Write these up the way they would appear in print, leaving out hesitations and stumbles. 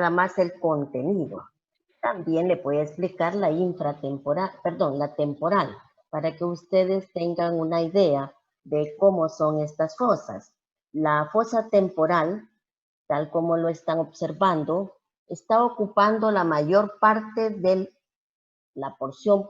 más el contenido. También le voy a explicar la infratemporal, perdón, la temporal, para que ustedes tengan una idea de cómo son estas fosas. La fosa temporal, tal como lo están observando, está ocupando la mayor parte de la porción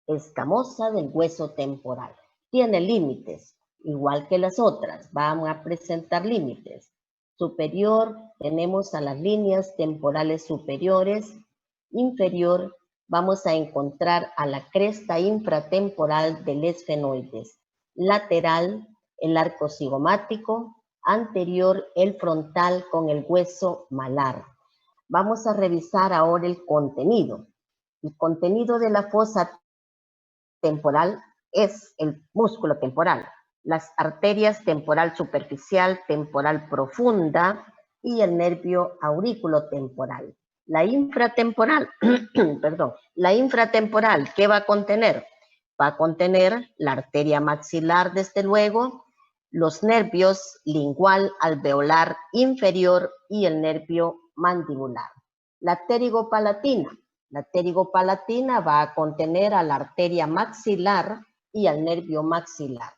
escamosa del hueso temporal. Tiene límites, igual que las otras, van a presentar límites. Superior, tenemos a las líneas temporales superiores. Inferior, vamos a encontrar a la cresta infratemporal del esfenoides. Lateral, el arco cigomático. Anterior, el frontal con el hueso malar. Vamos a revisar ahora el contenido. El contenido de la fosa temporal es el músculo temporal, las arterias temporal superficial, temporal profunda y el nervio aurículo temporal. La infratemporal, perdón, la infratemporal, ¿qué va a contener? Va a contener la arteria maxilar, desde luego, los nervios lingual, alveolar inferior y el nervio mandibular. La pterigopalatina. La pterigopalatina va a contener a la arteria maxilar y al nervio maxilar.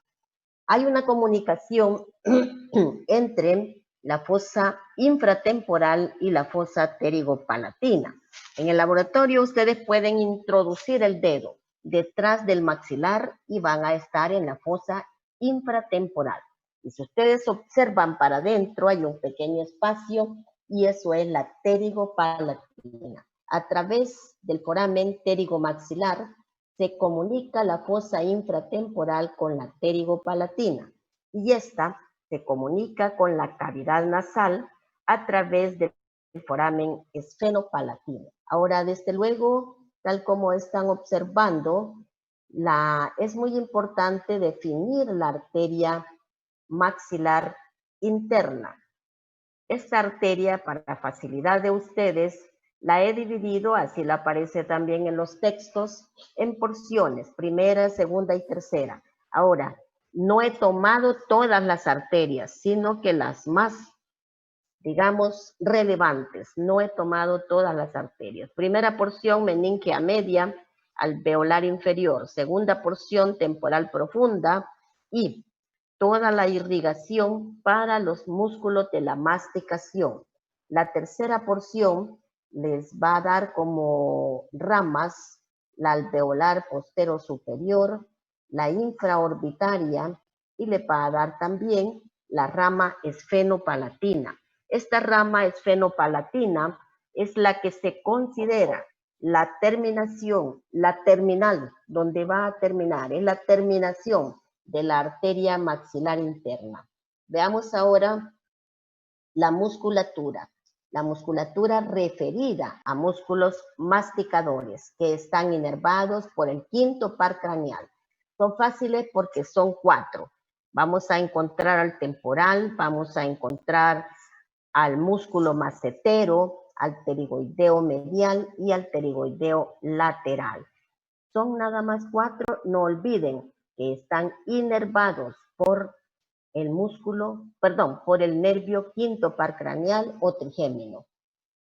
Hay una comunicación entre la fosa infratemporal y la fosa pterigopalatina. En el laboratorio ustedes pueden introducir el dedo detrás del maxilar y van a estar en la fosa infratemporal. Y si ustedes observan para adentro, hay un pequeño espacio y eso es la pterigopalatina. A través del foramen pterigomaxilar se comunica la fosa infratemporal con la pterigopalatina y esta se comunica con la cavidad nasal a través del foramen esfenopalatino. Ahora, desde luego, tal como están observando, es muy importante definir la arteria maxilar interna. Esta arteria, para facilidad de ustedes, la he dividido, así la aparece también en los textos, en porciones, primera, segunda y tercera. Ahora, no he tomado todas las arterias, sino que las más, digamos, relevantes. No he tomado todas las arterias. Primera porción, meningia media, alveolar inferior. Segunda porción, temporal profunda y toda la irrigación para los músculos de la masticación. La tercera porción les va a dar como ramas la alveolar postero superior, la infraorbitaria y le va a dar también la rama esfenopalatina. Esta rama esfenopalatina es la que se considera la terminación, la terminal, donde va a terminar, es la terminación de la arteria maxilar interna. Veamos ahora la musculatura. La musculatura referida a músculos masticadores que están inervados por el quinto par craneal. Son fáciles porque son 4. Vamos a encontrar al temporal, vamos a encontrar al músculo macetero, al pterigoideo medial y al pterigoideo lateral. Son nada más 4, no olviden que están inervados por el músculo, perdón, por el nervio quinto par craneal o trigémino.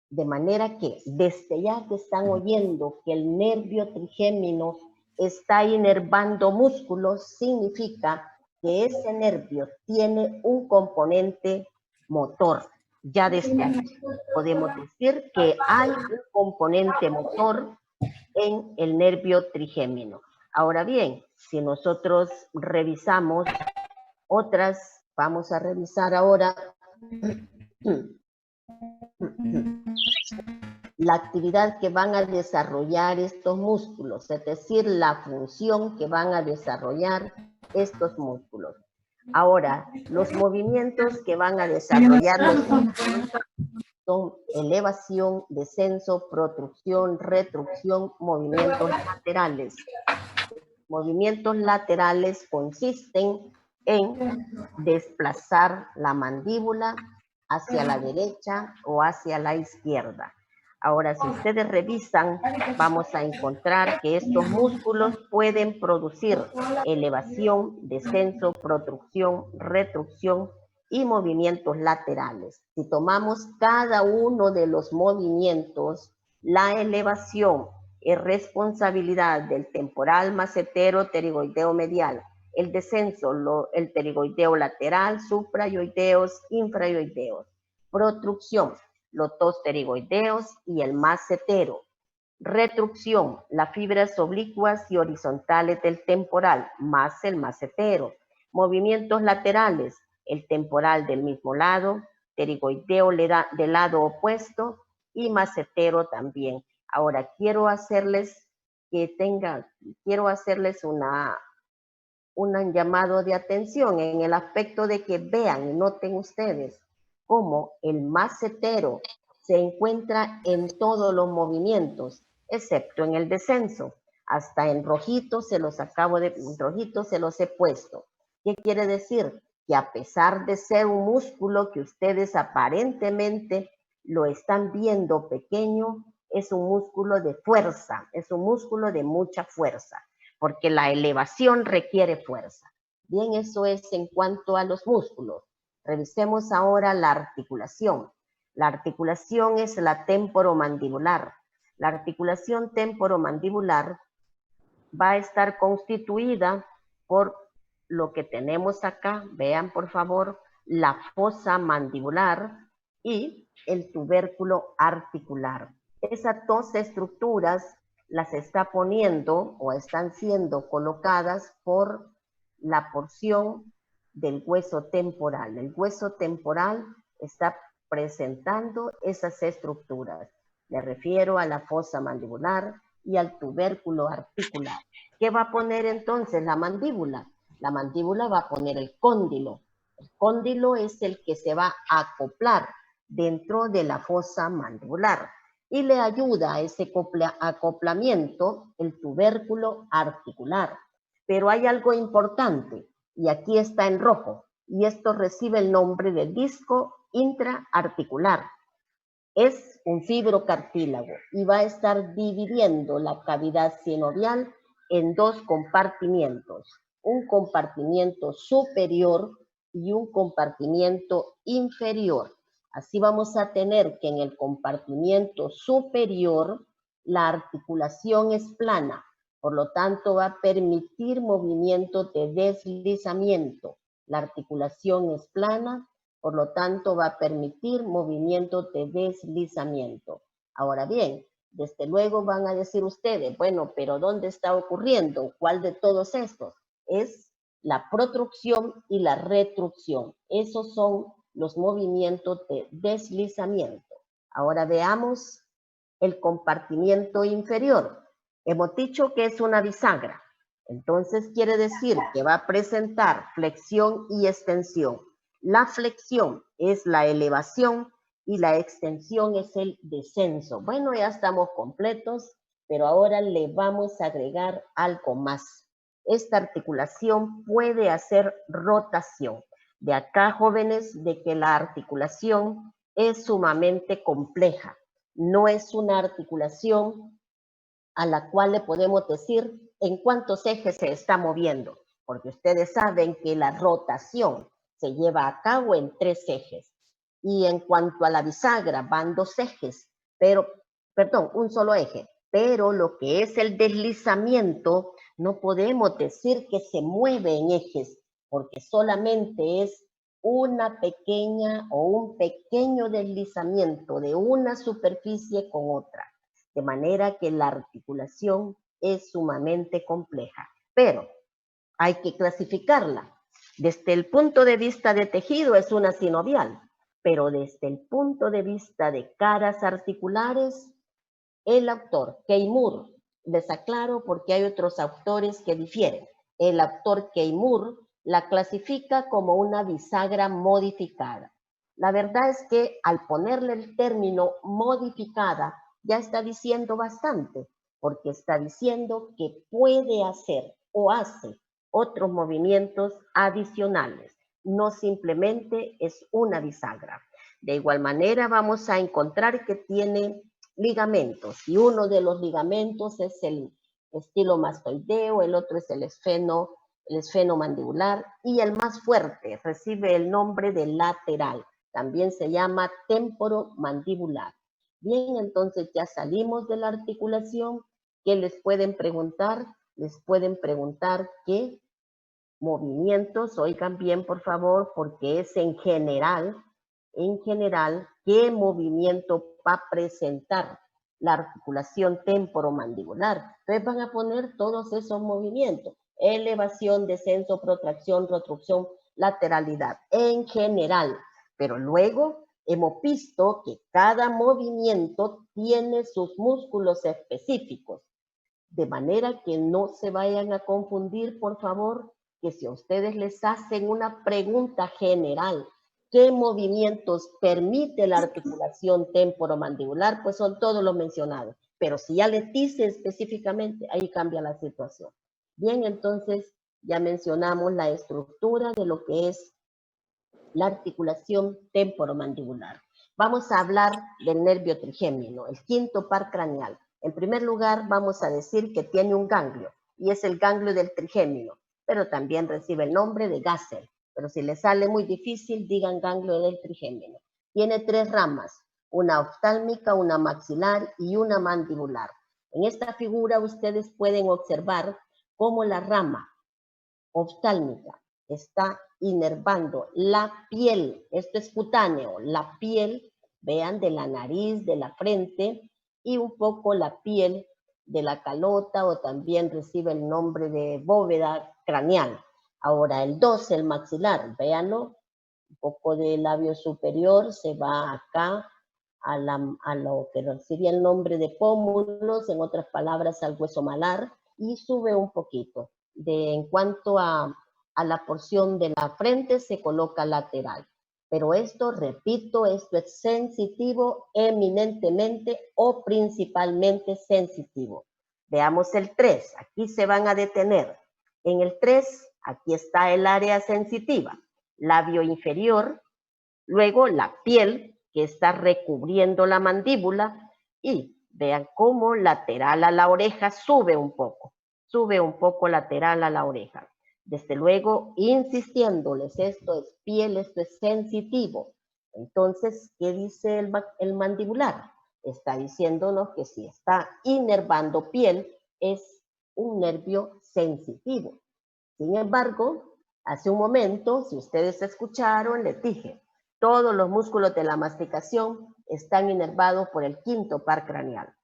De manera que desde ya que están oyendo que el nervio trigémino está inervando músculos, significa que ese nervio tiene un componente motor. Ya desde aquí podemos decir que hay un componente motor en el nervio trigémino. Ahora bien, si nosotros revisamos otras, vamos a revisar ahora la actividad que van a desarrollar estos músculos, es decir, la función que van a desarrollar estos músculos. Ahora, los movimientos que van a desarrollar los músculos son elevación, descenso, protrusión, retrucción, movimientos laterales. Movimientos laterales consisten en desplazar la mandíbula hacia la derecha o hacia la izquierda. Ahora, si ustedes revisan, vamos a encontrar que estos músculos pueden producir elevación, descenso, protrusión, retrucción y movimientos laterales. Si tomamos cada uno de los movimientos, la elevación es responsabilidad del temporal macetero pterigoideo medial. El descenso, el pterigoideo lateral, suprayoideos, infrayoideos. Protrucción, los dos pterigoideos y el macetero. Retrucción, las fibras oblicuas y horizontales del temporal, más el macetero. Movimientos laterales, el temporal del mismo lado, pterigoideo del lado opuesto y macetero también. Ahora, quiero hacerles un llamado de atención en el aspecto de que vean y noten ustedes cómo el macetero se encuentra en todos los movimientos, excepto en el descenso. Hasta en rojito se los he puesto. ¿Qué quiere decir? Que a pesar de ser un músculo que ustedes aparentemente lo están viendo pequeño, es un músculo de fuerza, es un músculo de mucha fuerza, porque la elevación requiere fuerza. Bien, eso es en cuanto a los músculos. Revisemos ahora la articulación. La articulación es la temporomandibular. La articulación temporomandibular va a estar constituida por lo que tenemos acá, vean por favor, la fosa mandibular y el tubérculo articular. Esas dos estructuras las está poniendo o están siendo colocadas por la porción del hueso temporal. El hueso temporal está presentando esas estructuras. Me refiero a la fosa mandibular y al tubérculo articular. ¿Qué va a poner entonces la mandíbula? La mandíbula va a poner el cóndilo. El cóndilo es el que se va a acoplar dentro de la fosa mandibular y le ayuda a ese acoplamiento el tubérculo articular. Pero hay algo importante y aquí está en rojo y esto recibe el nombre de disco intraarticular. Es un fibrocartílago y va a estar dividiendo la cavidad sinovial en dos compartimientos, un compartimiento superior y un compartimiento inferior. Así vamos a tener que en el compartimiento superior la articulación es plana, por lo tanto va a permitir movimiento de deslizamiento. La articulación es plana, por lo tanto va a permitir movimiento de deslizamiento. Ahora bien, desde luego van a decir ustedes, bueno, pero ¿dónde está ocurriendo? ¿Cuál de todos estos? Es la protrucción y la retrucción. Esos son los movimientos de deslizamiento. Ahora veamos el compartimiento inferior. Hemos dicho que es una bisagra. Entonces quiere decir que va a presentar flexión y extensión. La flexión es la elevación y la extensión es el descenso. Bueno, ya estamos completos, pero ahora le vamos a agregar algo más. Esta articulación puede hacer rotación. De acá, jóvenes, de que la articulación es sumamente compleja. No es una articulación a la cual le podemos decir en cuántos ejes se está moviendo, porque ustedes saben que la rotación se lleva a cabo en 3 ejes. Y en cuanto a la bisagra, van 2 ejes, un solo eje. Pero lo que es el deslizamiento, no podemos decir que se mueve en ejes, porque solamente es una pequeña o un pequeño deslizamiento de una superficie con otra. De manera que la articulación es sumamente compleja. Pero hay que clasificarla. Desde el punto de vista de tejido es una sinovial, pero desde el punto de vista de caras articulares, el autor Keimur, les aclaro porque hay otros autores que difieren. El autor Keimur la clasifica como una bisagra modificada. La verdad es que al ponerle el término modificada, ya está diciendo bastante, porque está diciendo que puede hacer o hace otros movimientos adicionales. No simplemente es una bisagra. De igual manera vamos a encontrar que tiene ligamentos, y uno de los ligamentos es el estilomastoideo, el otro es el el esfenomandibular, y el más fuerte recibe el nombre de lateral. También se llama temporomandibular. Bien, entonces ya salimos de la articulación. ¿Qué les pueden preguntar? Les pueden preguntar qué movimientos, oigan bien por favor, porque es en general, qué movimiento va a presentar la articulación temporomandibular. Entonces van a poner todos esos movimientos: elevación, descenso, protracción, retracción, lateralidad, en general. Pero luego hemos visto que cada movimiento tiene sus músculos específicos, de manera que no se vayan a confundir, por favor, que si a ustedes les hacen una pregunta general, ¿qué movimientos permite la articulación temporomandibular? Pues son todos los mencionados. Pero si ya les dice específicamente, ahí cambia la situación. Bien, entonces ya mencionamos la estructura de lo que es la articulación temporomandibular. Vamos a hablar del nervio trigémino, el quinto par craneal. En primer lugar, vamos a decir que tiene un ganglio, y es el ganglio del trigémino, pero también recibe el nombre de Gassel. Pero si les sale muy difícil, digan ganglio del trigémino. Tiene 3 ramas, una oftálmica, una maxilar y una mandibular. En esta figura ustedes pueden observar cómo la rama oftálmica está inervando la piel, esto es cutáneo, la piel, vean, de la nariz, de la frente, y un poco la piel de la calota, o también recibe el nombre de bóveda craneal. Ahora el 2, el maxilar, véanlo, un poco del labio superior se va acá a lo que recibe el nombre de pómulos, en otras palabras al hueso malar, y sube un poquito. En cuanto a la porción de la frente, se coloca lateral. Pero esto, repito, esto es sensitivo, eminentemente o principalmente sensitivo. Veamos el 3, aquí se van a detener. En el 3, aquí está el área sensitiva, labio inferior, luego la piel que está recubriendo la mandíbula, y vean cómo lateral a la oreja sube un poco lateral a la oreja. Desde luego, insistiéndoles, esto es piel, esto es sensitivo. Entonces, ¿qué dice el mandibular? Está diciéndonos que si está inervando piel, es un nervio sensitivo. Sin embargo, hace un momento, si ustedes escucharon, les dije, todos los músculos de la masticación están inervados por el quinto par craneal.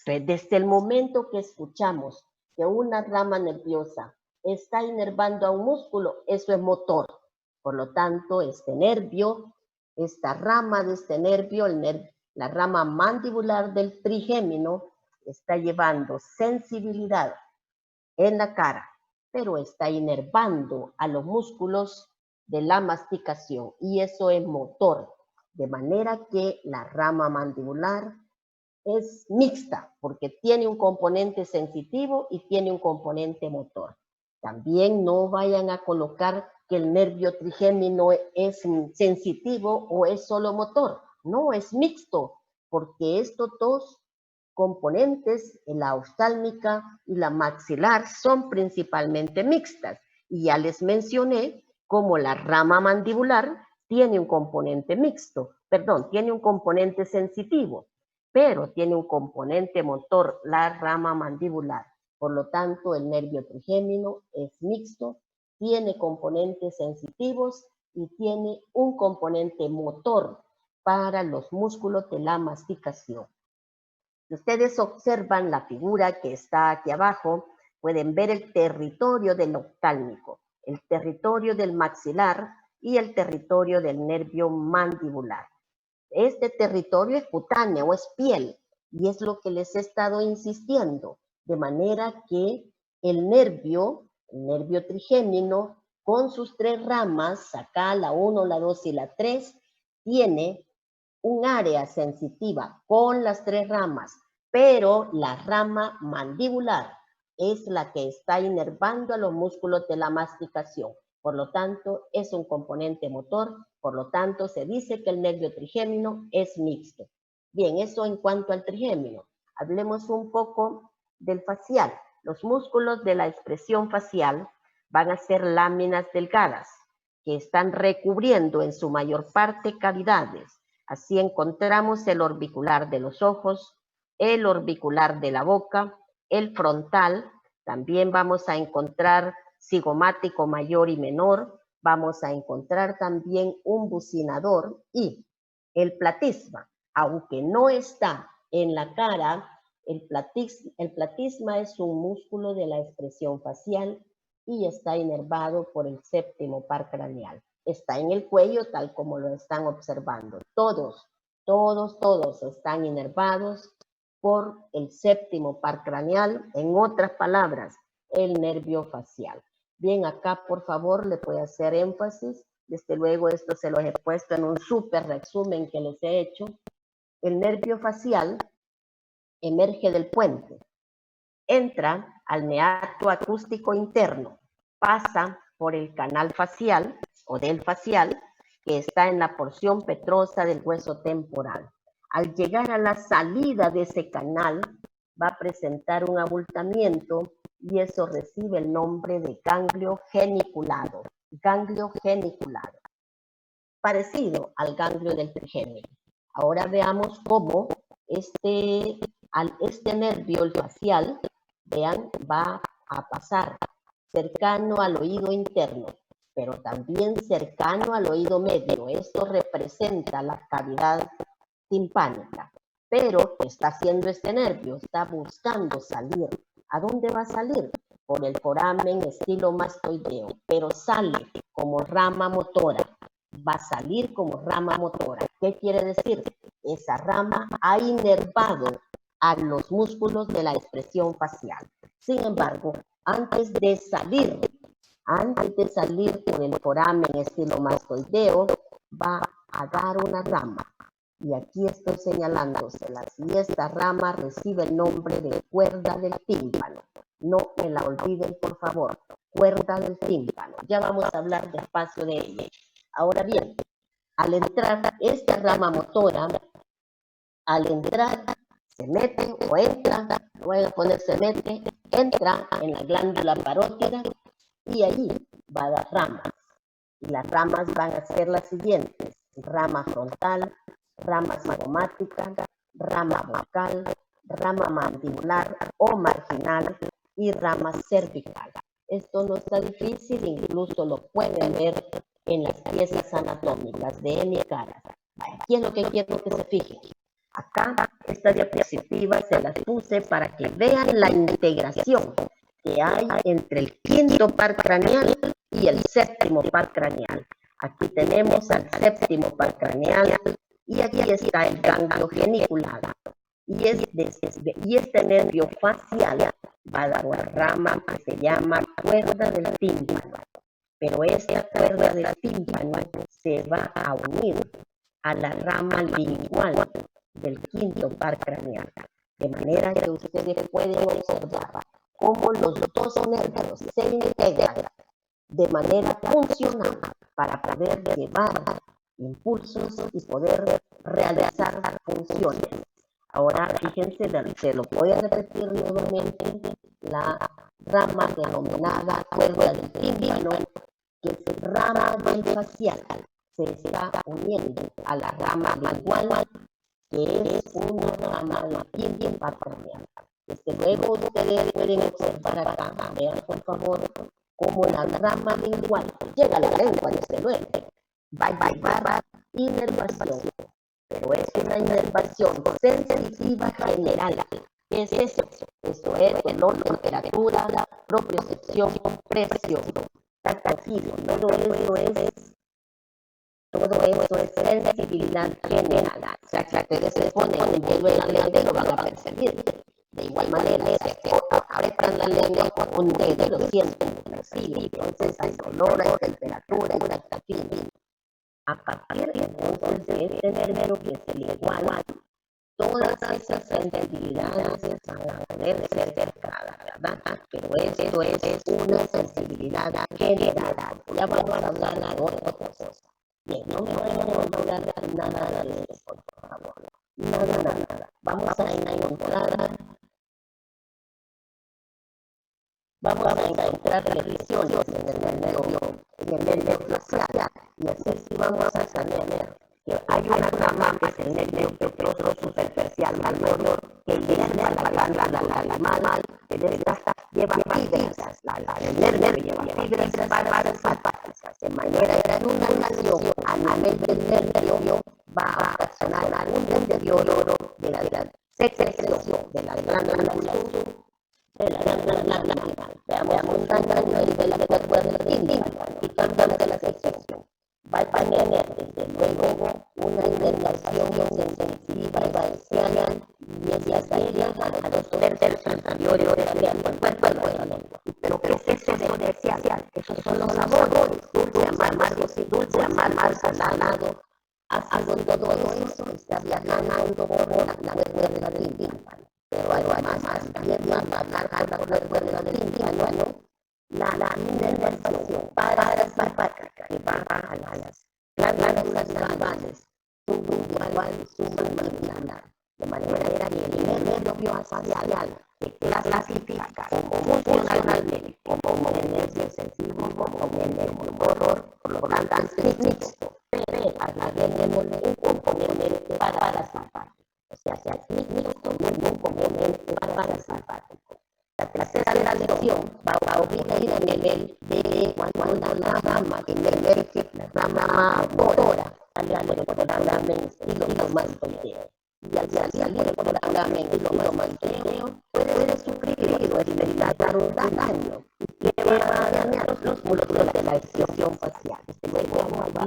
Desde el momento que escuchamos que una rama nerviosa está inervando a un músculo, eso es motor. Por lo tanto, este nervio, esta rama de este nervio, la rama mandibular del trigémino, está llevando sensibilidad en la cara, pero está inervando a los músculos de la masticación, y eso es motor, de manera que la rama mandibular es mixta porque tiene un componente sensitivo y tiene un componente motor. También no vayan a colocar que el nervio trigémino es sensitivo o es solo motor. No, es mixto, porque estos dos componentes, la oftálmica y la maxilar, son principalmente mixtas. Y ya les mencioné cómo la rama mandibular tiene un componente mixto, perdón, tiene un componente sensitivo, pero tiene un componente motor, la rama mandibular. Por lo tanto, el nervio trigémino es mixto, tiene componentes sensitivos y tiene un componente motor para los músculos de la masticación. Si ustedes observan la figura que está aquí abajo, pueden ver el territorio del oftálmico, el territorio del maxilar y el territorio del nervio mandibular. Este territorio es cutáneo, es piel, y es lo que les he estado insistiendo, de manera que el nervio trigémino, con sus 3 ramas, acá la 1, la 2 y la 3, tiene un área sensitiva con las 3 ramas, pero la rama mandibular es la que está inervando a los músculos de la masticación. Por lo tanto, es un componente motor, por lo tanto, se dice que el nervio trigémino es mixto. Bien, eso en cuanto al trigémino. Hablemos un poco del facial. Los músculos de la expresión facial van a ser láminas delgadas que están recubriendo en su mayor parte cavidades. Así encontramos el orbicular de los ojos, el orbicular de la boca, el frontal, también vamos a encontrar cigomático mayor y menor, vamos a encontrar también un bucinador y el platisma, aunque no está en la cara, el platisma es un músculo de la expresión facial y está inervado por el séptimo par craneal. Está en el cuello tal como lo están observando. Todos están inervados por el séptimo par craneal, en otras palabras, el nervio facial. Bien, acá por favor le puedo hacer énfasis. Desde luego esto se los he puesto en un súper resumen que les he hecho. El nervio facial emerge del puente, entra al meato acústico interno, pasa por el canal facial o del facial que está en la porción petrosa del hueso temporal. Al llegar a la salida de ese canal va a presentar un abultamiento y eso recibe el nombre de ganglio geniculado. Ganglio geniculado, parecido al ganglio del trigémino. Ahora veamos cómo este nervio, el facial, vean, va a pasar cercano al oído interno, pero también cercano al oído medio. Esto representa la cavidad timpánica. Pero, ¿qué está haciendo este nervio? Está buscando salir. ¿A dónde va a salir? Por el foramen estilomastoideo, pero sale como rama motora. Va a salir como rama motora. ¿Qué quiere decir? Esa rama ha inervado a los músculos de la expresión facial. Sin embargo, antes de salir por el foramen estilomastoideo, va a dar una rama. Y aquí estoy señalándosela. Y esta rama recibe el nombre de cuerda del tímpano. No me la olviden, por favor. Cuerda del tímpano. Ya vamos a hablar despacio de ella. Ahora bien, al entrar esta rama motora, se mete o entra, voy a poner se mete, entra en la glándula parótida y allí va a dar ramas. Y las ramas van a ser las siguientes: rama frontal, rama cigomática, rama bucal, rama mandibular o marginal y rama cervical. Esto no está difícil, incluso lo pueden ver en las piezas anatómicas de mi cara. Aquí es lo que quiero que se fijen. Acá esta diapositiva se las puse para que vean la integración que hay entre el quinto par craneal y el séptimo par craneal. Aquí tenemos al séptimo par craneal y aquí está el ganglio geniculado. Y este nervio facial va a dar una rama que se llama cuerda del tímpano. Pero esta cuerda del tímpano se va a unir a la rama lingual del quinto par craneal. De manera que ustedes pueden observar cómo los dos nervios se integran de manera funcional para poder llevar impulsos y poder realizar funciones. Ahora fíjense, se lo voy a repetir nuevamente, la rama denominada cuerda del tímpano, que es rama del facial, se está uniendo a la rama lingual, que es una rama del quinto par craneal. Desde luego ustedes pueden observar acá, vean por favor, como la rama lingual llega a la lengua, desde luego, va a llevar inervación, pero es una inervación sensitiva general. ¿Qué es eso? Eso es olor, temperatura, propiocepción, presión, tacticidad. Todo eso es sensibilidad general. O sea, que ustedes se ponen el hielo en la lengua y lo van a percibir. De igual manera, si apretan la lengua con un dedo y lo sienten, perciben. Entonces hay olor, hay temperatura, hay tacticidad. A partir entonces de este nervio que es el igual, todas esas sensibilidades van a poder ser cercadas, ¿verdad? Pero esto es una sensibilidad general. Ya vamos a hablar de otra cosa. Bien, no me vayan a olvidar nada de esto, por favor. Nada. Vamos a encontrar vamos a encontrar lesiones en el nervio facial, y así sí vamos a tener que hay una rama que es el nervio petroso superficial mayor que inerva la glándula lagrimal, que lleva fibras, el nervio lleva fibras parasimpáticas, de manera que una lesión a nivel del nervio va a ocasionar un deterioro de la secreción de la glándula de la glándula lagrimal. Veamos un daño a nivel de la cuerda tímpano y cambiamos de la secreción. Va a tener, desde luego, una inervación sensitiva y parcial y es seria a los terceros anteriores del cuerpo de la lengua. Pero ¿qué es eso diferencial? Esos son los sabores, dulce, amargo, salado. Haciendo todo eso, está viajando por la cuerda del tímpano. Pero además, también va a marcar la cuerda del tímpano la inervación parasimpática que va a las glándulas salvajes submandibular, de manera que el nervio facial se clasifica funcionalmente como el nervio sensitivo, como el nervio motor, por lo tanto es mixto, pero agreguemos un componente parasimpático, o sea, es mixto con un componente parasimpático. La tercera lesión va a ocurrir a nivel de cuando la rama que emerge, la rama motora, salga por el abdomen y lo manteneo. Y al salir por el abdomen y lo manteneo, puede sufrir o experimentar un daño que va a dañar los músculos de la expresión facial. Luego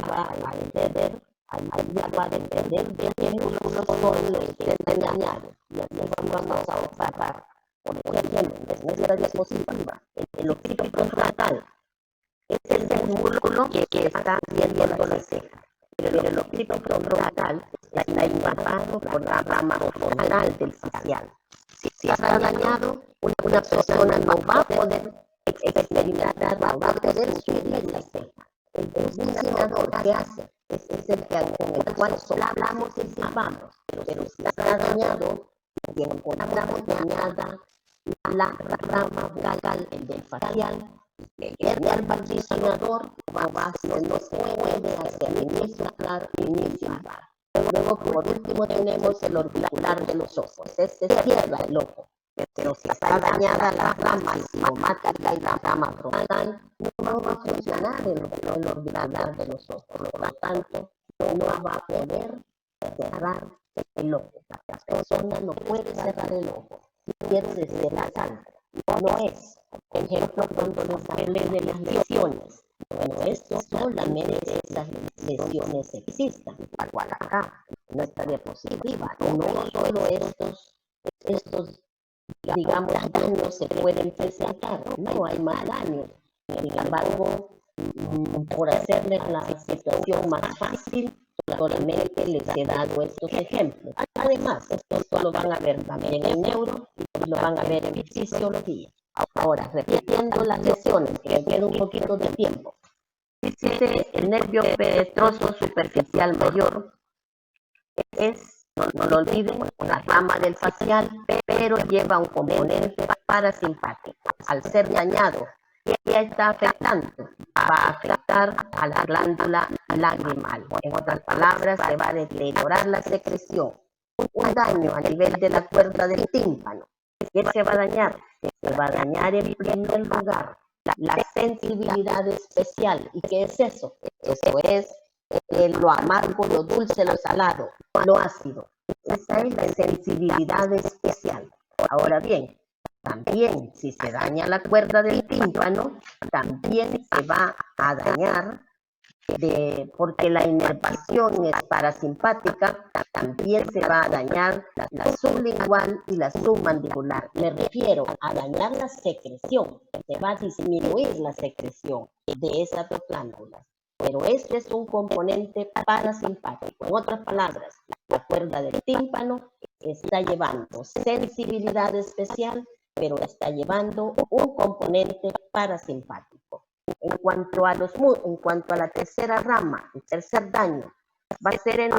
va a entender, de qué músculos son los que están dañados. Y así vamos a observar. Por ejemplo, en esta diapositiva, el occipito frontal es el músculo que está viendo la ceja, pero el occipito frontal está invadido por la rama frontal del facial. Si está dañado, una persona no va a poder experimentar, va a poder subir la ceja. El bucinador que hace es el que con el cual hablamos y silbamos, pero si está dañado, y encontramos dañada la rama bucal del facial, el bucinador no se puede hacer ni soplar ni silbar. Luego, por último, tenemos el orbicular de los ojos. Este cierra el ojo, pero si está dañada la rama cigomática y la rama frontal, no va a funcionar el orbicular de los ojos. Por lo tanto, no va a poder cerrar el ojo. La persona no puede cerrar el ojo. Pierde la sangre. No es. Por ejemplo, cuando nos habla de las lesiones. Bueno, esto solamente esas lesiones existen, igual acá, en esta diapositiva. No solo estos, digamos, daños se pueden presentar, no hay más daños. Sin embargo, por hacerles la situación más fácil, solamente les he dado estos ejemplos. Además, esto lo van a ver también en neuro y lo van a ver en fisiología. Ahora, repitiendo las lesiones, que me queda un poquito de tiempo. Dice el nervio petroso superficial mayor es, no lo olviden, la rama del facial, pero lleva un componente parasimpático. Al ser dañado, ¿qué está afectando? Va a afectar a la glándula lagrimal. En otras palabras, se va a deteriorar la secreción. Un daño a nivel de la cuerda del tímpano. ¿Qué se va a dañar? Se va a dañar en primer lugar la sensibilidad especial. ¿Y qué es eso? Eso es lo amargo, lo dulce, lo salado, lo ácido. Esa es la sensibilidad especial. Ahora bien, también si se daña la cuerda del tímpano, también se va a dañar, porque la inervación es parasimpática, también se va a dañar la sublingual y la submandibular. Me refiero a dañar la secreción, se va a disminuir la secreción de esas dos glándulas. Pero este es un componente parasimpático. En otras palabras, la cuerda del tímpano está llevando sensibilidad especial, pero está llevando un componente parasimpático. En cuanto a la tercera rama, el tercer daño, va a ser en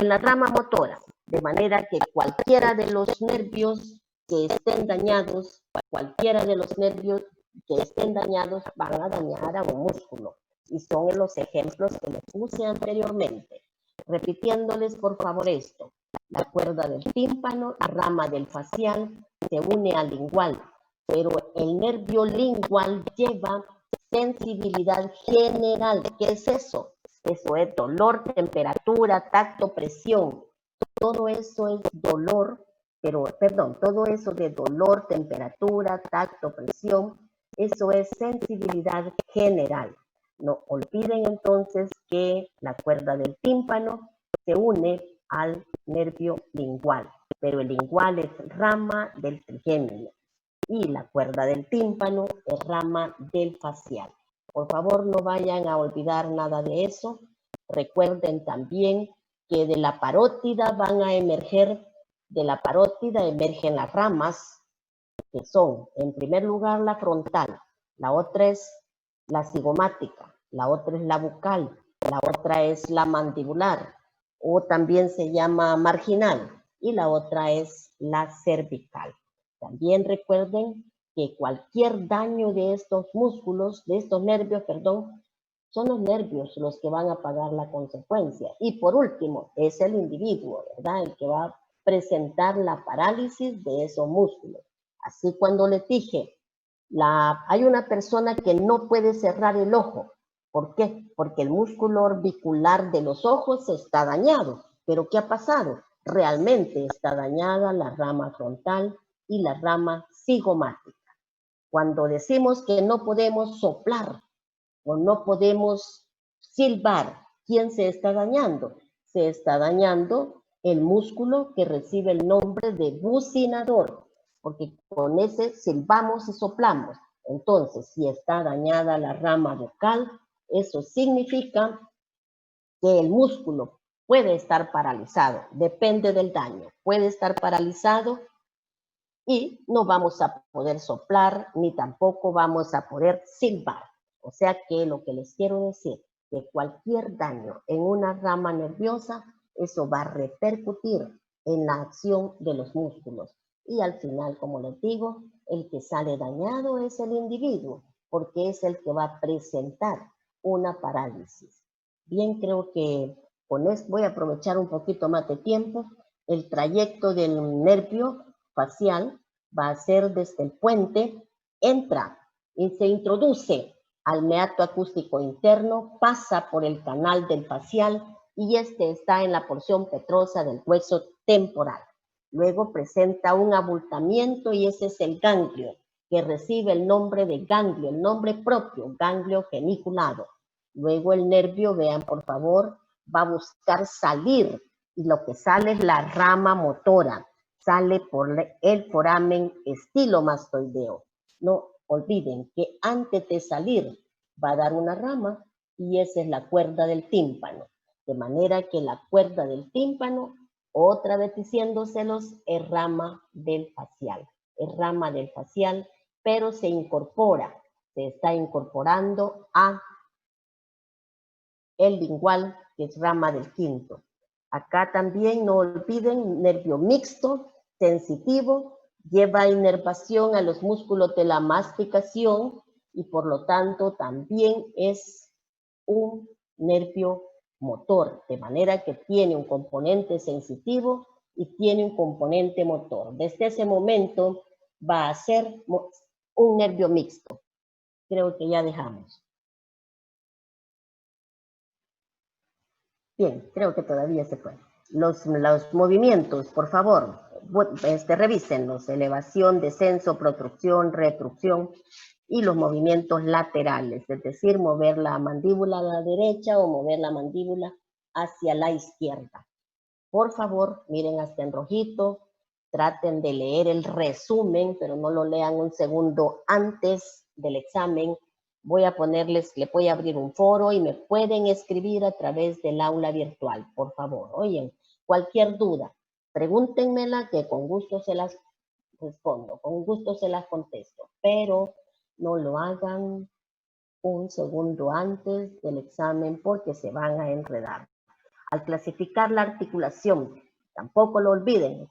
la rama motora, de manera que cualquiera de los nervios que estén dañados, cualquiera de los nervios que estén dañados van a dañar a un músculo. Y son los ejemplos que les puse anteriormente. Repitiéndoles por favor esto. La cuerda del tímpano, rama del facial, se une al lingual, pero el nervio lingual lleva sensibilidad general. ¿Qué es eso? Eso es dolor, temperatura, tacto, presión. Todo eso es dolor, todo eso de dolor, temperatura, tacto, presión, eso es sensibilidad general. No olviden entonces que la cuerda del tímpano se une al nervio lingual, pero el lingual es rama del trigémino y la cuerda del tímpano es rama del facial. Por favor, no vayan a olvidar nada de eso. Recuerden también que de la parótida emergen las ramas, que son, en primer lugar, la frontal, la otra es la cigomática, la otra es la bucal, la otra es la mandibular, o también se llama marginal, y la otra es la cervical. También recuerden que cualquier daño de estos músculos, de estos nervios, son los nervios los que van a pagar la consecuencia. Y por último, es el individuo, ¿verdad? El que va a presentar la parálisis de esos músculos. Así cuando les dije, hay una persona que no puede cerrar el ojo. ¿Por qué? Porque el músculo orbicular de los ojos está dañado. ¿Pero qué ha pasado? Realmente está dañada la rama frontal y la rama cigomática. Cuando decimos que no podemos soplar o no podemos silbar, ¿quién se está dañando? Se está dañando el músculo que recibe el nombre de bucinador, porque con ese silbamos y soplamos. Entonces, si está dañada la rama vocal, eso significa que el músculo puede estar paralizado, depende del daño, puede estar paralizado y no vamos a poder soplar ni tampoco vamos a poder silbar. O sea que lo que les quiero decir, que cualquier daño en una rama nerviosa, eso va a repercutir en la acción de los músculos. Y al final, como les digo, el que sale dañado es el individuo, porque es el que va a presentar una parálisis. Bien, creo que con esto voy a aprovechar un poquito más de tiempo. El trayecto del nervio facial va a ser desde el puente, entra y se introduce al meato acústico interno, pasa por el canal del facial y este está en la porción petrosa del hueso temporal. Luego presenta un abultamiento y ese es el ganglio, que recibe el nombre de ganglio, el nombre propio, ganglio geniculado. Luego el nervio, vean por favor, va a buscar salir y lo que sale es la rama motora, sale por el foramen estilomastoideo. No olviden que antes de salir va a dar una rama y esa es la cuerda del tímpano. De manera que la cuerda del tímpano, otra vez diciéndoselos, es rama del facial. Es rama del facial, pero se incorpora, se está incorporando a el lingual, que es rama del quinto. Acá también no olviden nervio mixto, sensitivo, lleva inervación a los músculos de la masticación y por lo tanto también es un nervio motor, de manera que tiene un componente sensitivo y tiene un componente motor. Desde ese momento va a ser un nervio mixto. Creo que ya dejamos. Bien, creo que todavía se puede. Los movimientos, por favor, revísenlos. Elevación, descenso, protrusión, retrucción y los movimientos laterales, es decir, mover la mandíbula a la derecha o mover la mandíbula hacia la izquierda. Por favor, miren hasta en rojito, traten de leer el resumen, pero no lo lean un segundo antes del examen. Le voy a abrir un foro y me pueden escribir a través del aula virtual, por favor. Oyen, cualquier duda, pregúntenmela que con gusto se las respondo, con gusto se las contesto, pero no lo hagan un segundo antes del examen porque se van a enredar. Al clasificar la articulación, tampoco lo olviden,